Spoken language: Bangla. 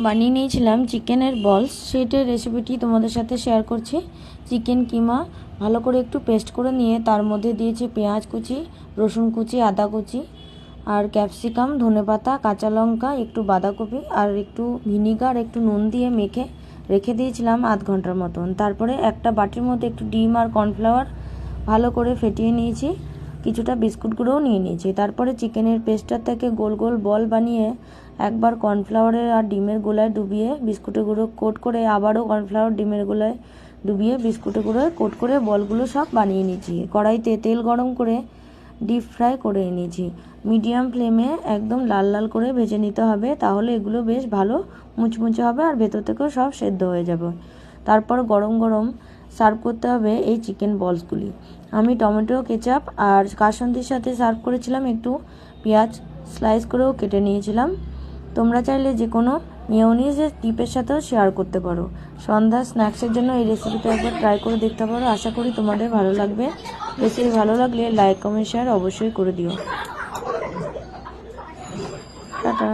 বানিয়ে নিয়েছিলাম চিকেনের বলস, সেইটার রেসিপিটি তোমাদের সাথে শেয়ার করছি। চিকেন কিমা ভালো করে একটু পেস্ট করে নিয়ে তার মধ্যে দিয়েছি পেঁয়াজ কুচি, রসুন কুচি, আদা কুচি আর ক্যাপসিকাম, ধনেপাতা, কাঁচা লঙ্কা, একটু বাঁধাকপি আর একটু ভিনিগার, একটু নুন দিয়ে মেখে রেখে দিয়েছিলাম আধ ঘন্টার মতন। তারপরে একটা বাটির মধ্যে একটু ডিম আর কর্নফ্লাওয়ার ভালো করে ফেটিয়ে নিয়েছি, কিছুটা বিস্কুট গুঁড়োও নিয়ে নিয়েছি। তারপরে চিকেনের পেস্টটার থেকে গোল গোল বল বানিয়ে একবার কর্নফ্লাওয়ারের আর ডিমের গোলায় ডুবিয়ে বিস্কুটের গুঁড়ো কোট করে আবারও কর্নফ্লাওয়ার ডিমের গোলায় ডুবিয়ে বিস্কুটের গুঁড়োয় কোট করে বলগুলো সব বানিয়ে নিয়েছি। কড়াইতে তেল গরম করে ডিপ ফ্রাই করে নিয়েছি। মিডিয়াম ফ্লেমে একদম লাল লাল করে ভেজে নিতে হবে, তাহলে এগুলো বেশ ভালো মুচমুচে হবে আর ভেতর থেকেও সব সেদ্ধ হয়ে যাবে। তারপর গরম গরম সার্ভ করতে হবে এই চিকেন বলসগুলি। আমি টমেটো কেচাপ আর কাসন্দির সাথে সার্ভ করেছিলাম, একটু পেঁয়াজ স্লাইস করেও কেটে নিয়েছিলাম। তোমরা চাইলে যে কোনো মেয়োনিজের টিপের সাথেও শেয়ার করতে পারো। সন্ধ্যা স্ন্যাক্সের জন্য এই রেসিপিটা একবার ট্রাই করে দেখতে পারো। আশা করি তোমাদের ভালো লাগবে। রেসিপি ভালো লাগলে লাইক, কমেন্ট, শেয়ার অবশ্যই করে দিও। টাটা।